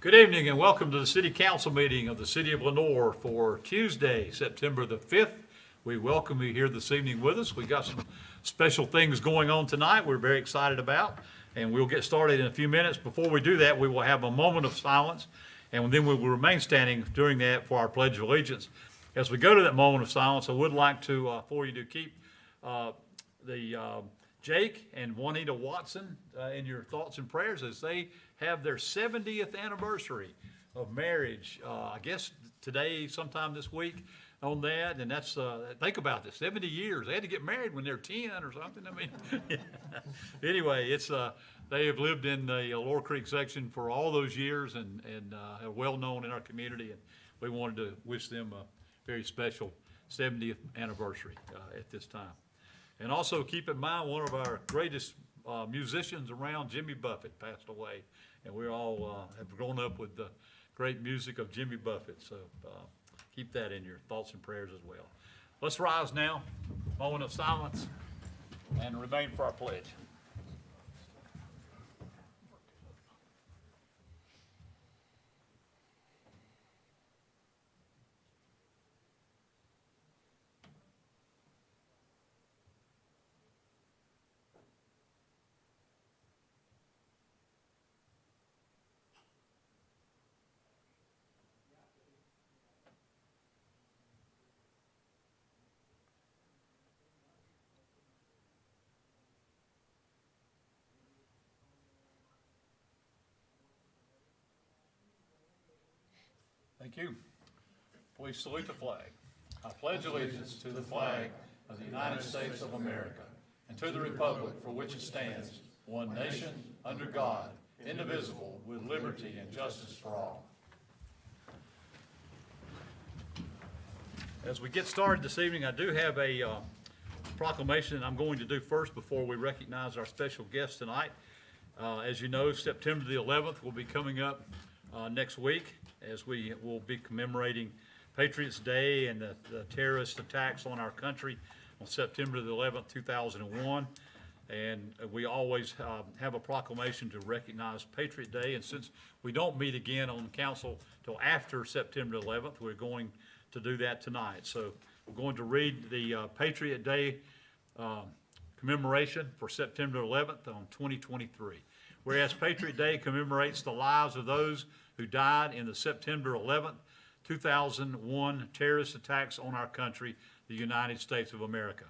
Good evening and welcome to the City Council meeting of the City of Lenoir for Tuesday, September the 5th. We welcome you here this evening with us. We got some special things going on tonight we're very excited about, and we'll get started in a few minutes. Before we do that, we will have a moment of silence, and then we will remain standing during that for our Pledge of Allegiance. As we go to that moment of silence, I would like to, for you to keep Jake and Juanita Watson in your thoughts and prayers as they have their 70th anniversary of marriage. I guess today, sometime this week on that, and that's, think about this, 70 years. They had to get married when they were 10 or something. I mean, anyway, it's, they have lived in the Lower Creek section for all those years and are well known in our community, and we wanted to wish them a very special 70th anniversary at this time. And also keep in mind, one of our greatest musicians around, Jimmy Buffett, passed away. And we all have grown up with the great music of Jimmy Buffett. So keep that in your thoughts and prayers as well. Let's rise now, moment of silence, and remain for our pledge. Thank you. Please salute the flag. I pledge allegiance to the flag of the United States of America and to the republic for which it stands, one nation, under God, indivisible, with liberty and justice for all. As we get started this evening, I do have a proclamation I'm going to do first before we recognize our special guest tonight. As you know, September the 11th will be coming up next week, as we will be commemorating Patriots Day and the terrorist attacks on our country on September the 11th, 2001. And we always have a proclamation to recognize Patriot Day. And since we don't meet again on council till after September 11th, we're going to do that tonight. So we're going to read the Patriot Day commemoration for September 11th on 2023. Whereas Patriot Day commemorates the lives of those who died in the September 11th, 2001 terrorist attacks on our country, the United States of America.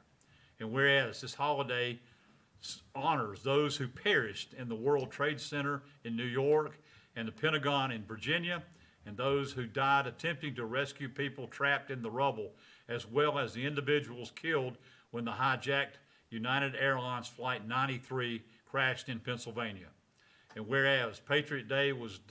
And whereas this holiday honors those who perished in the World Trade Center in New York and the Pentagon in Virginia, and those who died attempting to rescue people trapped in the rubble, as well as the individuals killed when the hijacked United Airlines Flight 93 crashed in Pennsylvania. And whereas Patriot Day was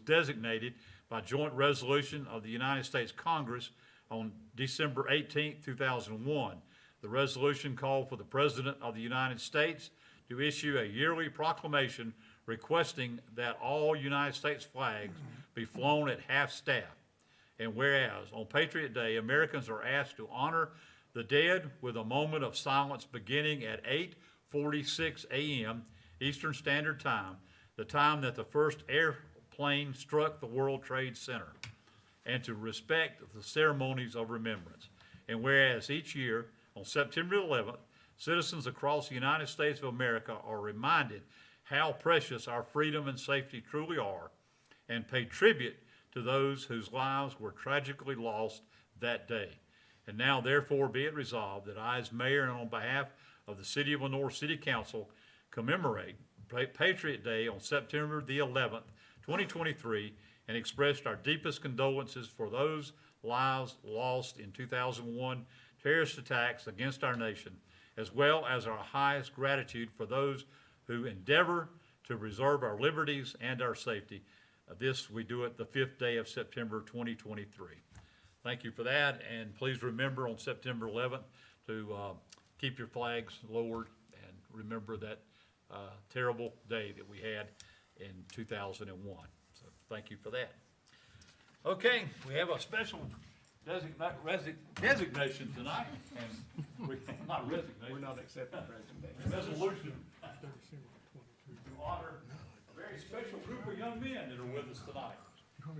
designated by joint resolution of the United States Congress on December 18, 2001, the resolution called for the President of the United States to issue a yearly proclamation requesting that all United States flags be flown at half-staff. And whereas on Patriot Day, Americans are asked to honor the dead with a moment of silence beginning at 8:46 a.m. Eastern Standard Time, the time that the first airplane struck the World Trade Center, and to respect the ceremonies of remembrance. And whereas each year on September 11th, citizens across the United States of America are reminded how precious our freedom and safety truly are, and pay tribute to those whose lives were tragically lost that day. And now, therefore, be it resolved that I, as mayor and on behalf of the City of Lenoir City Council, commemorate Patriot Day on September the 11th, 2023, and expressed our deepest condolences for those lives lost in 2001 terrorist attacks against our nation, as well as our highest gratitude for those who endeavor to preserve our liberties and our safety. This we do it the 5th day of September 2023. Thank you for that, and please remember on September 11th to keep your flags lowered and remember that terrible day that we had in 2001. So thank you for that. Okay, we have a special designation tonight, and not resignation. We're not accepting resignation. Resolution to honor a very special group of young young men that are with us tonight. I'm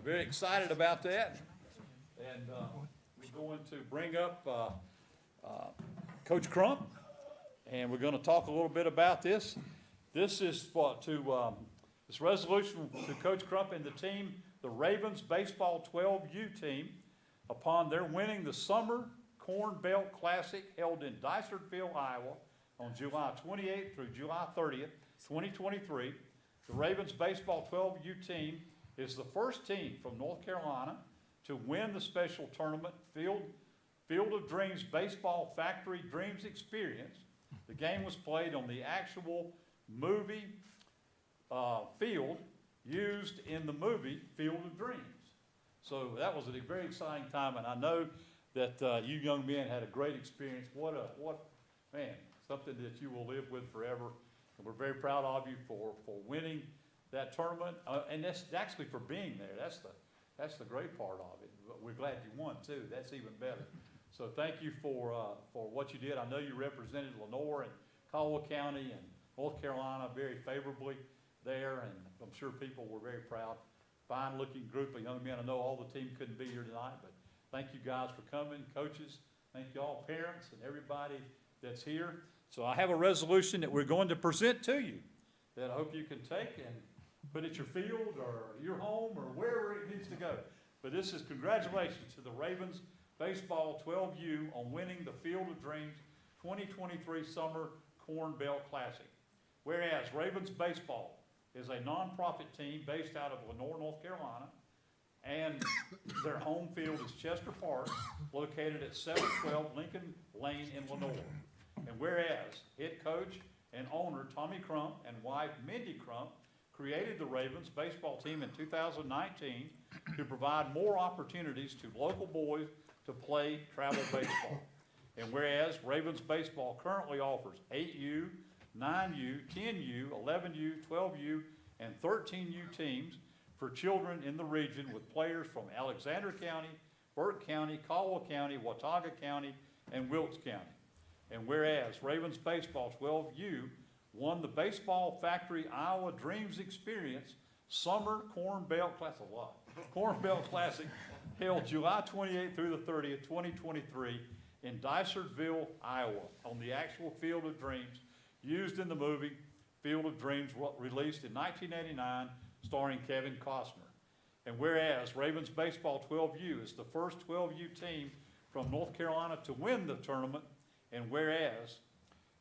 very excited about that. And we're going to bring up Coach Crump, and we're going to talk a little bit about this. This is this resolution to Coach Crump and the team, the Ravens Baseball 12U team, upon their winning the Summer Corn Belt Classic held in Dysertville, Iowa, on July 28th through July 30th, 2023. The Ravens Baseball 12U team is the first team from North Carolina to win the special tournament Field of Dreams Baseball Factory Dreams Experience. The game was played on the actual movie field used in the movie Field of Dreams. So that was a very exciting time, and I know that you young men had a great experience. Man, something that you will live with forever. And we're very proud of you for winning that tournament, and that's actually for being there. That's the great part of it. But we're glad you won too. That's even better. So thank you for what you did. I know you represented Lenoir and Caldwell County and North Carolina very favorably there, and I'm sure people were very proud. Fine-looking group of young men. I know all the team couldn't be here tonight, but thank you guys for coming, coaches. Thank you all, parents, and everybody that's here. So I have a resolution that we're going to present to you that I hope you can take and put at your field or your home or wherever it needs to go. But this is congratulations to the Ravens Baseball 12U on winning the Field of Dreams 2023 Summer Corn Belt Classic. Whereas Ravens Baseball is a nonprofit team based out of Lenoir, North Carolina, and their home field is Chester Park, located at 712 Lincoln Lane in Lenoir. And whereas head coach and owner Tommy Crump and wife Mindy Crump created the Ravens baseball team in 2019 to provide more opportunities to local boys to play travel baseball. And whereas Ravens baseball currently offers 8U, 9U, 10U, 11U, 12U, and 13U teams for children in the region with players from Alexander County, Burke County, Caldwell County, Watauga County, and Wilkes County. And whereas Ravens Baseball 12U won the Baseball Factory Iowa Dreams Experience Summer Corn Belt Classic, Corn Belt Classic held July 28th through the 30th, 2023 in Dysertville, Iowa, on the actual Field of Dreams used in the movie Field of Dreams, released in 1989, starring Kevin Costner. And whereas Ravens Baseball 12U is the first 12U team from North Carolina to win the tournament, and whereas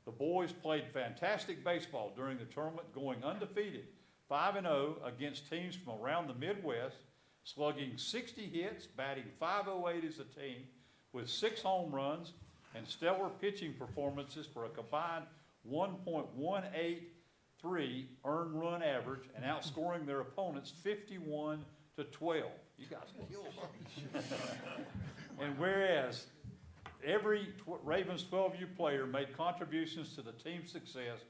the boys played fantastic baseball during the tournament, going undefeated 5-0 against teams from around the Midwest, slugging 60 hits, batting .508 as a team, with 6 home runs and stellar pitching performances for a combined 1.183 earned run average, and outscoring their opponents 51-12. You guys killed them. And whereas every Ravens 12U player made contributions to the team's success,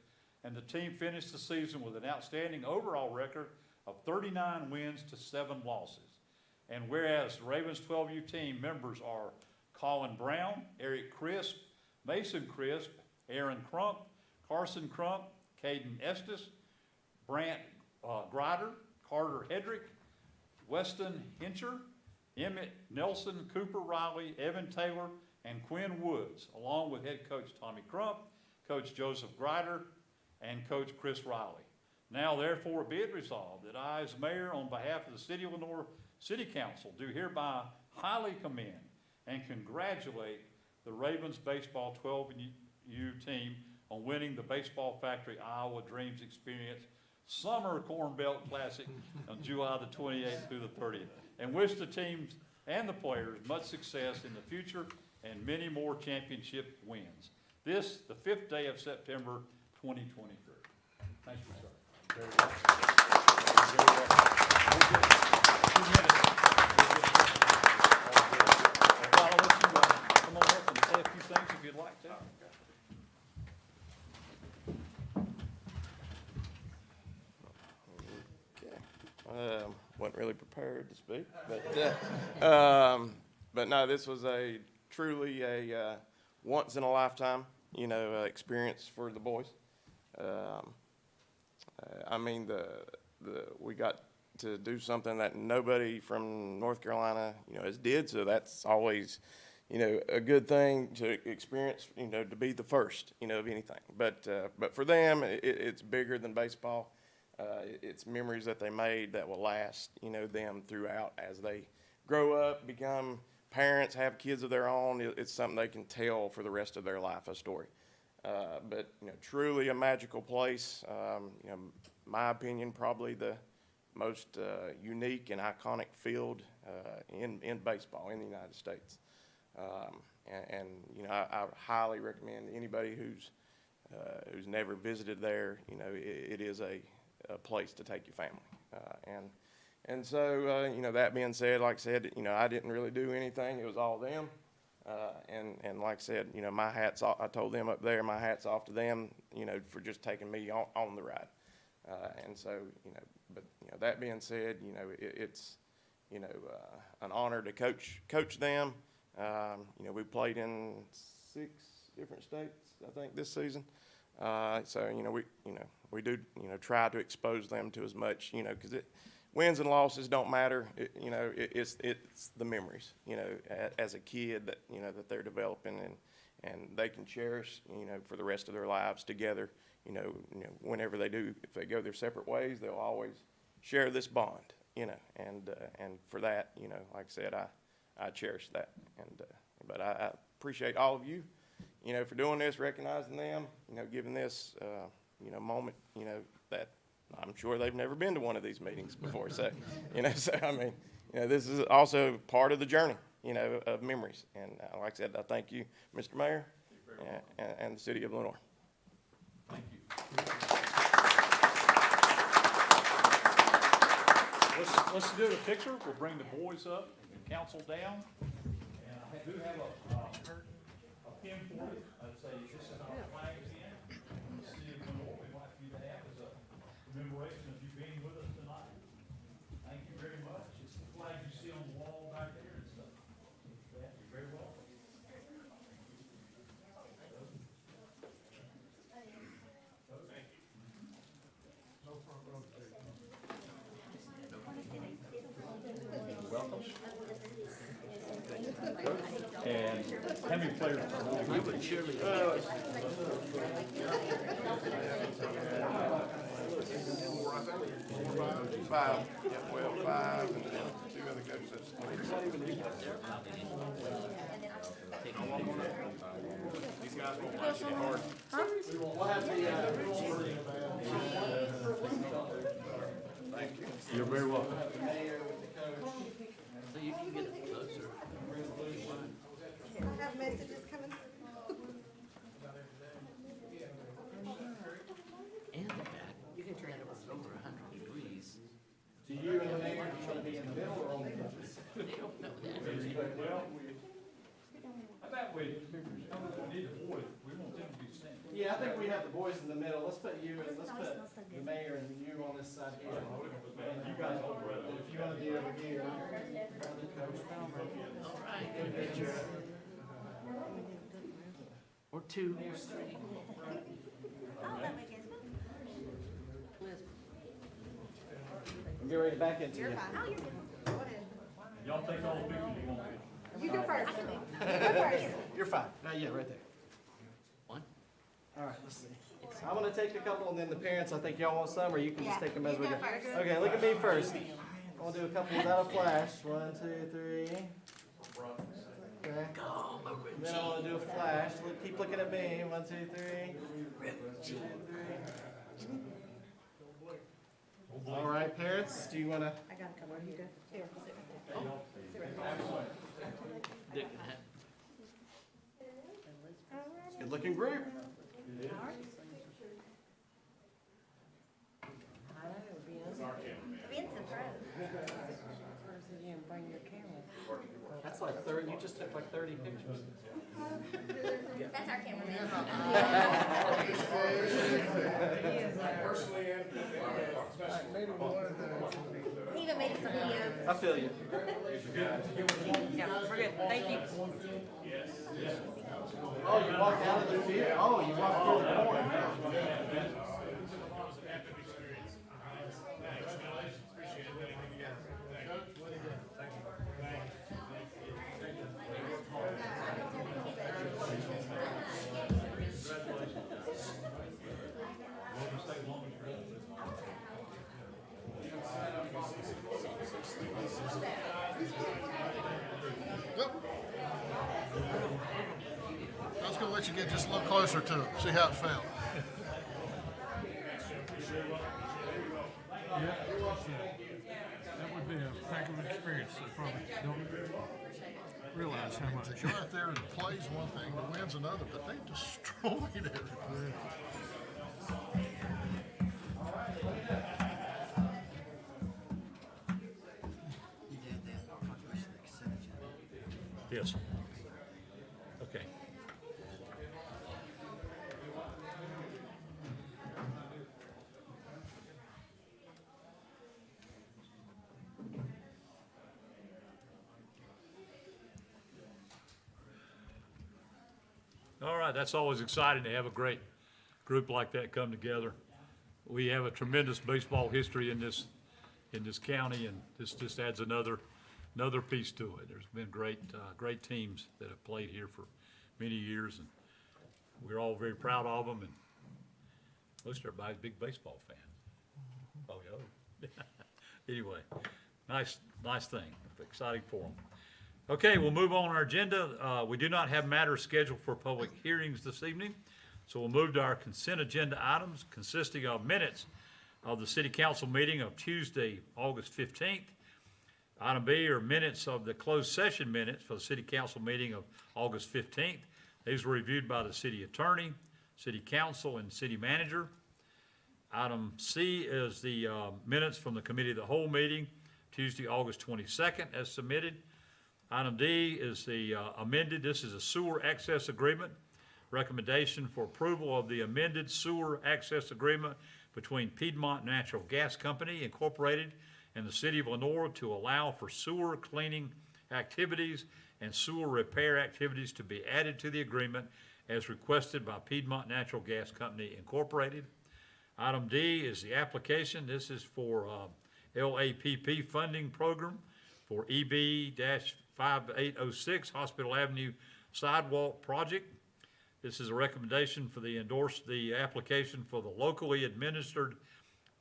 and the team finished the season with an outstanding overall record of 39 wins to 7 losses. And whereas the Ravens 12U team members are Colin Brown, Eric Crisp, Mason Crisp, Aaron Crump, Carson Crump, Caden Estes, Brant Grider, Carter Hedrick, Weston Hincher, Emmett Nelson, Cooper Riley, Evan Taylor, and Quinn Woods, along with head coach Tommy Crump, Coach Joseph Grider, and Coach Chris Riley. Now therefore be it resolved that I, as mayor, on behalf of the City of Lenoir City Council, do hereby highly commend and congratulate the Ravens Baseball 12U team on winning the Baseball Factory Iowa Dreams Experience Summer Corn Belt Classic on July the 28th through the 30th, and wish the teams and the players much success in the future and many more championship wins. This, the 5th day of September, 2023. Thank you, sir. Very well. Very well. We'll get 2 minutes. I'll let you come on up and say a few things if you'd like to. Wasn't really prepared to speak, but no, this was truly a once in a lifetime, experience for the boys. I mean, we got to do something that nobody from North Carolina, has did. So that's always, a good thing to experience, to be the first, of anything. But for them, it's bigger than baseball. It's memories that they made that will last, them throughout as they grow up, become parents, have kids of their own. It's something they can tell for the rest of their life, a story. But truly a magical place. My opinion, probably the most unique and iconic field in baseball in the United States. I highly recommend anybody who's never visited there. It is a place to take your family. And so that being said, like I said, I didn't really do anything. It was all them. And like I said, my hat's off. I told them up there, my hat's off to them, for just taking me on the ride. And so, but that being said, it's an honor to coach them. We played in 6 different states, I think, this season. So we do try to expose them to as much, because wins and losses don't matter. It's the memories, as a kid that that they're developing and they can cherish, for the rest of their lives together. Whenever they do, if they go their separate ways, they'll always share this bond, and for that, like I said, I cherish that. But I appreciate all of you, for doing this, recognizing them, giving this, moment, that I'm sure they've never been to one of these meetings before. So, so I mean, this is also part of the journey, of memories. And like I said, I thank you, Mr. Mayor, and the city of Lenore. Thank you. Let's do a picture. We'll bring the boys up and council down. And I do have a pin for you. I'd say this is our flag pin. The city of Lenore, we'd like you to have as a commemoration of you being with us tonight. Thank you very much. It's the flag you see on the wall back there and stuff. You're very welcome. And how many players are you would surely Five. Yeah, well, 5, and then 2 other coaches. These guys will watch it hard. Thank you. You're very welcome. So you can get it closer. I have messages coming. And the fact, you can turn it over 100 degrees. Do you and the mayor want to be in the middle or on the edges? They don't know that. Well, how about we need the boys, we want them to be standing. Yeah, I think we have the boys in the middle. Let's put the mayor and you on this side here. And you guys over it. If you want to be over here. All right, get a picture. Or 2 or 3. Get ready to back into you. Oh, you're good. Go ahead. Y'all take all the pictures you want to. You go first. You go first. You're fine. Yeah, right there. 1. All right, let's see. I'm going to take a couple and then the parents, I think y'all want some or you can just take them as we go. first. Okay, look at me first. I'm going to do a couple without a flash. 1, 2, 3. Okay. Go, Then I want to do a flash. Keep looking at me. 1, 2, 3. All right, parents, do you want to? I got a couple. You go. Here, sit right there. Sit right there. Dick and hat. Good looking group. That's like 30. You just took like 30 pictures. That's our cameraman. He even made some videos. I feel you. Yeah, we're good. Thank you. Oh, you walked out of the field. Oh, you walked through the corner. I was gonna let you get just a little closer to it, see how it felt. Yeah, that would be a heck of an experience. They probably don't realize how much. To go out there and play's one thing, the win's another, but they destroyed everything. You did that Proclamation of the consent agenda. Yes. Okay. All right, that's always exciting to have a great group like that come together. We have a tremendous baseball history in this county, and this just adds another piece to it. There's been great teams that have played here for many years, and we're all very proud of them, and most everybody's a big baseball fan. Oh, yeah. Anyway, nice thing, exciting for them. Okay, we'll move on our agenda. We do not have matters scheduled for public hearings this evening, so we'll move to our consent agenda items consisting of minutes of the city council meeting of Tuesday, August 15th. Item B are minutes of the closed session minutes for the city council meeting of August 15th. These were reviewed by the city attorney, city council, and city manager. Item C is the minutes from the committee of the whole meeting, Tuesday, August 22nd, as submitted. Item D is the amended, this is a sewer access agreement. Recommendation for approval of the amended sewer access agreement between Piedmont Natural Gas Company Incorporated and the city of Lenore to allow for sewer cleaning activities and sewer repair activities to be added to the agreement as requested by Piedmont Natural Gas Company Incorporated. Item D is the application. This is for LAPP funding program for EB-5806 Hospital Avenue Sidewalk Project. This is a recommendation for the application for the locally administered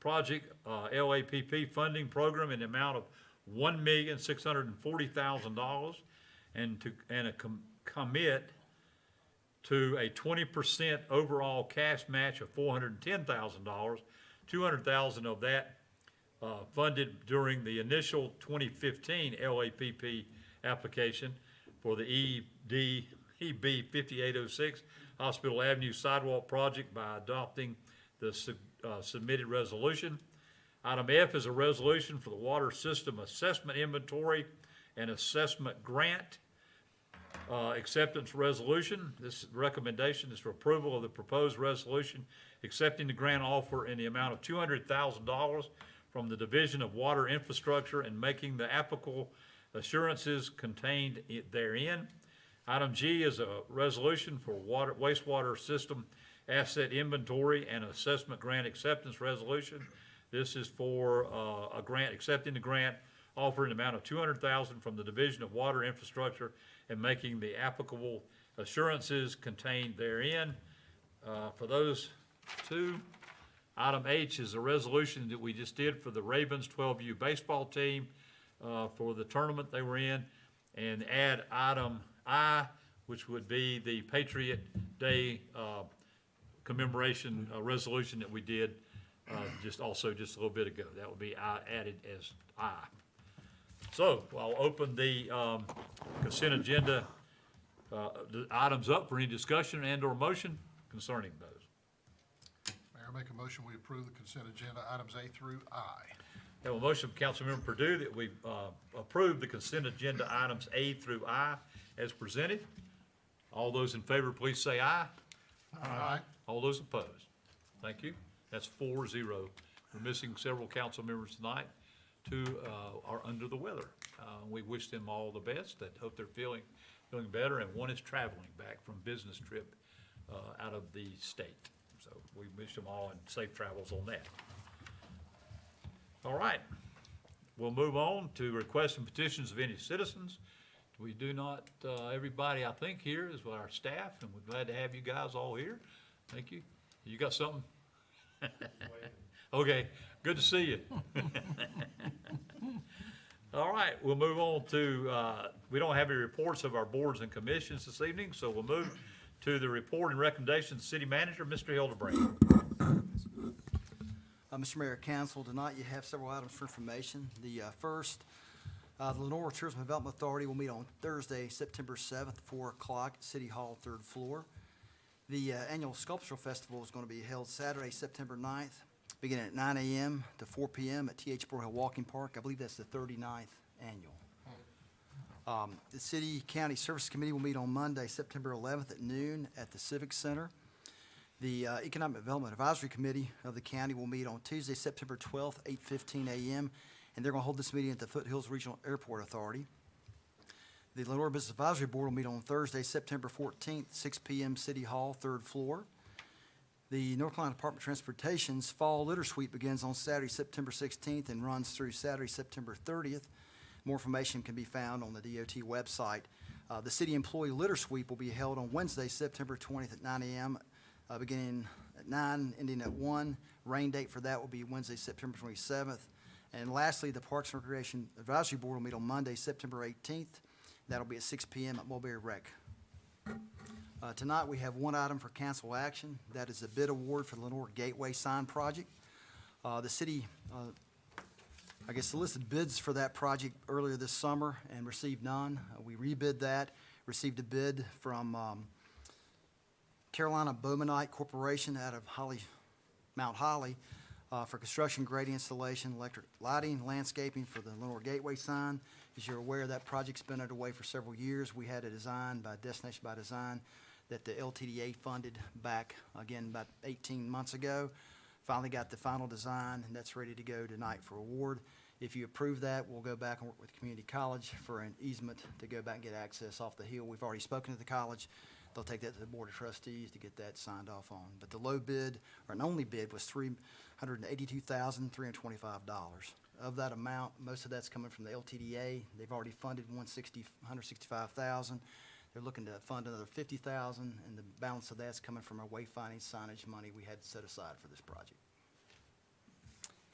project LAPP funding program in the amount of $1,640,000 and commit to a 20% overall cash match of $410,000, $200,000 of that funded during the initial 2015 LAPP application for the EB 5806 Hospital Avenue Sidewalk Project by adopting the submitted resolution. Item F is a resolution for the Water System Assessment Inventory and Assessment Grant Acceptance Resolution. This recommendation is for approval of the proposed resolution accepting the grant offer in the amount of $200,000 from the Division of Water Infrastructure and making the applicable assurances contained therein. Item G is a resolution for wastewater system asset inventory and assessment grant acceptance resolution. This is for a grant, accepting the grant offer in the amount of $200,000 from the Division of Water Infrastructure and making the applicable assurances contained therein. For those two, item H is a resolution that we just did for the Ravens 12U baseball team for the tournament they were in, and add item I, which would be the Patriot Day commemoration resolution that we did just a little bit ago. That would be added as I. So I'll open the consent agenda the items up for any discussion and or motion concerning those. Mayor, I make a motion, we approve the consent agenda items A through I. Have a motion from Councilmember Purdue that we approve the consent agenda items A through I as presented. All those in favor, please say aye. Aye. All those opposed? Thank you. That's 4-0. We're missing several council members tonight. Two are under the weather. We wish them all the best. I hope they're feeling better, and one is traveling back from business trip out of the state. So we wish them all and safe travels on that. All right. We'll move on to requests and petitions of any citizens. We do not, everybody I think here is our staff, and we're glad to have you guys all here. Thank you. You got something? Okay, good to see you. All right, we'll move on to, we don't have any reports of our boards and commissions this evening, so we'll move to the report and recommendations of the city manager, Mr. Hildebrand. Mr. Mayor, Council, tonight you have several items for information. The first, the Lenore Tourism Development Authority will meet on Thursday, September 7th, 4 o'clock, at City Hall, 3rd floor. The annual Sculptural Festival is going to be held Saturday, September 9th, beginning at 9 a.m. to 4 p.m. at T.H. Brohill Walking Park. I believe that's the 39th annual. The City County Services Committee will meet on Monday, September 11th at noon at the Civic Center. The Economic Development Advisory Committee of the county will meet on Tuesday, September 12th, 8:15 a.m., and they're going to hold this meeting at the Foothills Regional Airport Authority. The Lenore Business Advisory Board will meet on Thursday, September 14th, 6 p.m., City Hall, 3rd floor. The North Carolina Department of Transportation's Fall Litter Sweep begins on Saturday, September 16th, and runs through Saturday, September 30th. More information can be found on the DOT website. The City Employee Litter Sweep will be held on Wednesday, September 20th at 9 a.m., beginning at 9, ending at 1. Rain date for that will be Wednesday, September 27th. And lastly, the Parks and Recreation Advisory Board will meet on Monday, September 18th. That'll be at 6 p.m. at Mulberry Rec. Tonight, we have one item for council action. That is a bid award for the Lenore Gateway Sign Project. The city, solicited bids for that project earlier this summer and received none. We rebid that, received a bid from Carolina Bowmanite Corporation out of Mount Holly, for construction, grading installation, electric lighting, landscaping for the Lenore Gateway sign. As you're aware, that project's been underway for several years. We had a design by Destination by Design that the LTDA funded back, again, about 18 months ago. Finally got the final design, and that's ready to go tonight for award. If you approve that, we'll go back and work with Community College for an easement to go back and get access off the hill. We've already spoken to the college. They'll take that to the Board of Trustees to get that signed off on. But the low bid, or an only bid, was $382,325. Of that amount, most of that's coming from the LTDA. They've already funded $165,000. They're looking to fund another $50,000, and the balance of that's coming from our wayfinding signage money we had set aside for this project.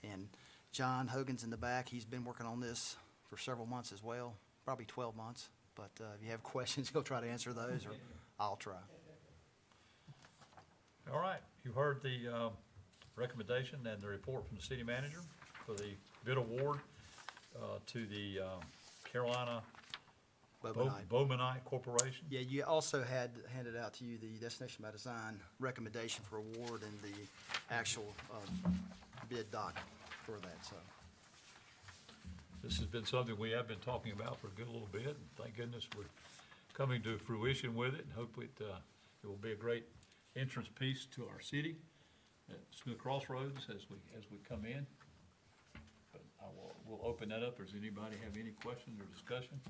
And John Hogan's in the back. He's been working on this for several months as well, probably 12 months. But if you have questions, he'll try to answer those, or I'll try. All right, you heard the recommendation and the report from the city manager for the bid award to the Carolina Bowmanite Corporation. Yeah, you also had handed out to you the Destination by Design recommendation for award and the actual bid doc for that, so. This has been something we have been talking about for a good little bit, and thank goodness we're coming to fruition with it, and hopefully it will be a great entrance piece to our city at Smith Crossroads as we come in. But we'll open that up. Does anybody have any questions or discussion?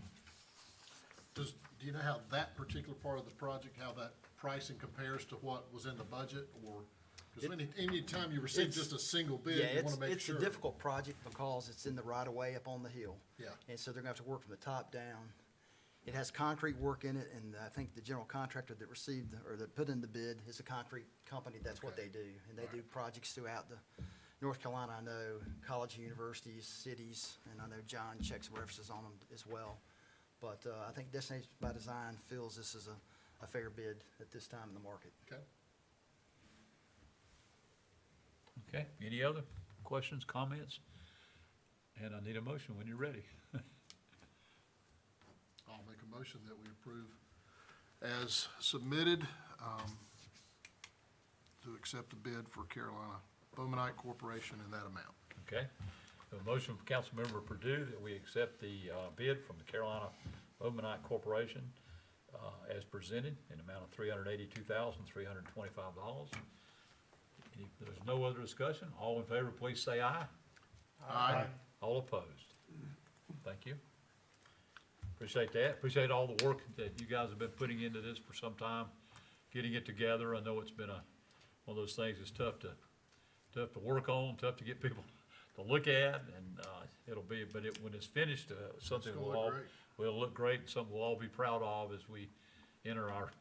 Do you know how that particular part of the project, how that pricing compares to what was in the budget, or, because any time you receive just a single bid, Yeah, you want to make sure. it's a difficult project because it's in the right of way up on the hill. Yeah. And so they're gonna have to work from the top down. It has concrete work in it, and I think the general contractor that received, or that put in the bid is a concrete company. That's what they do. And they do projects throughout the North Carolina, I know, college, universities, cities, and I know John checks references on them as well. But I think Destination by Design feels this is a fair bid at this time in the market. Okay. Okay, any other questions, comments? And I need a motion when you're ready. I'll make a motion that we approve as submitted, to accept the bid for Carolina Bowmanite Corporation in that amount. Okay, a motion from Councilmember Perdue that we accept the bid from the Carolina Bowmanite Corporation as presented in the amount of $382,325. If there's no other discussion, all in favor, please say aye. Aye. All opposed? Thank you. Appreciate that. Appreciate all the work that you guys have been putting into this for some time, getting it together. I know it's been one of those things that's tough to work on, tough to get people to look at, and it'll be, but when it's finished, something It's gonna will look great. will look great, and something we'll all be proud of as we enter our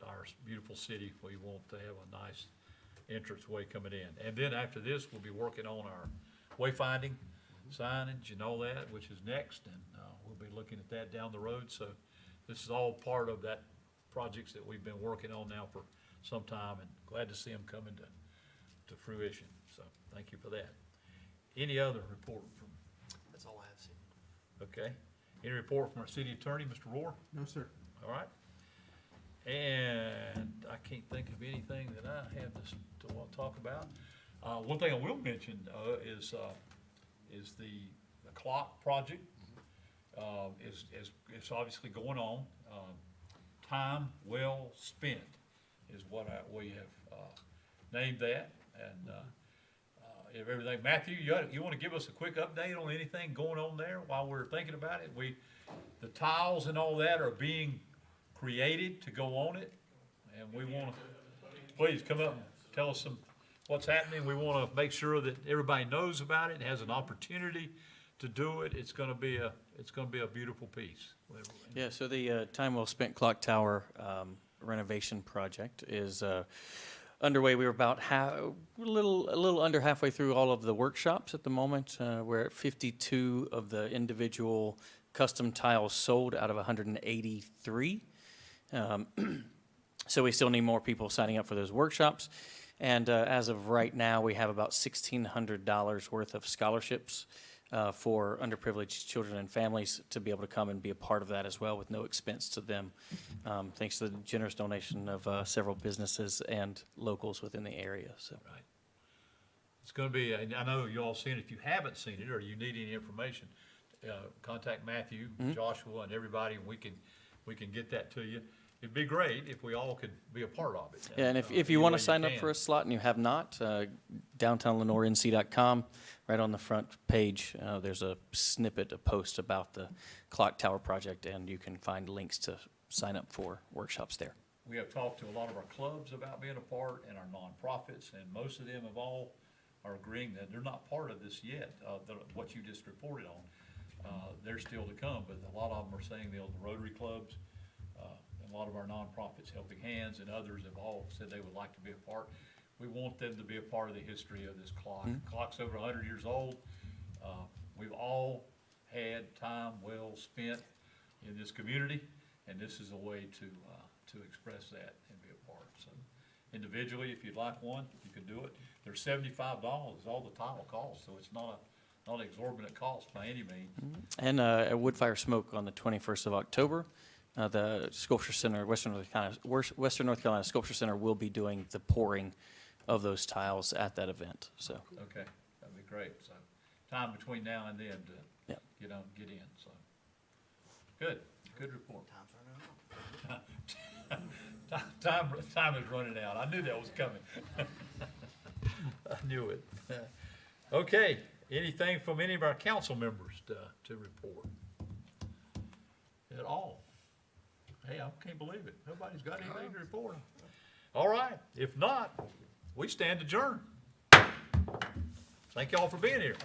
beautiful city. We want to have a nice entranceway coming in. And then after this, we'll be working on our wayfinding signage and all that, which is next, and we'll we'll be looking at that down the road. So this is all part of that projects that we've been working on now for some time, and glad to see them coming to fruition. So thank you for that. Any other report from, That's all I have seen. okay? Any report from our city attorney, Mr. Rohr? No, sir. All right. And I can't think of anything that I have to want to talk about. One thing I will mention, is the clock project, is obviously going on. Time well spent is what we have, named that, and, if everything, Matthew, you want to give us a quick update on anything going on there while we're thinking about it? The tiles and all that are being created to go on it, and we want to, please come up and tell us what's happening. We want to make sure that everybody knows about it, has an opportunity to do it. It's going to be a beautiful piece. Yeah, so the time well spent clock tower renovation project is underway. We were about a little under halfway through all of the workshops at the moment. We're at 52 of the individual custom tiles sold out of 183. So we still need more people signing up for those workshops. And as of right now, we have about $1,600 worth of scholarships for underprivileged children and families to be able to come and be a part of that as well with no expense to them, thanks to the generous donation of several businesses and locals within the area. So. Right. It's going to be, and I know you all seen it. If you haven't seen it or you need any information, contact Matthew, Joshua, and everybody, and we can get that to you. It'd be great if we all could be a part of it. Yeah, and if you any want way to sign up can. for a slot and you have not, downtownlenorenc.com, right on the front page, there's a snippet, a post about the clock tower project, and you can find links to sign up for workshops there. We have talked to a lot of our clubs about being a part, and our nonprofits, and most of them have all are agreeing that they're not part of this yet, what you just reported on. They're still to come, but a lot of them are saying the Rotary clubs, and a lot of our nonprofits, Helping Hands, and others have all said they would like to be a part. We want them to be a part of the history of this clock. The clock's over 100 years old. We've all had time well spent in this community, and this is a way to express that and be a part. So individually, if you'd like one, you can do it. They're $75 is all the tile costs, so it's not an exorbitant cost by any means. And at Woodfire Smoke on the 21st of October, the Sculpture Center, Western North Carolina Sculpture Center will be doing the pouring of those tiles at that event. So, Okay, that'd be great. So time between now and then to Yep. get in, so. Good report. Time's running out. Time is running out. I knew that was coming. I knew it. Okay, anything from any of our council members to report? At all? Hey, I can't believe it. Nobody's got anything to report. All right, if not, we stand adjourned. Thank y'all for being here.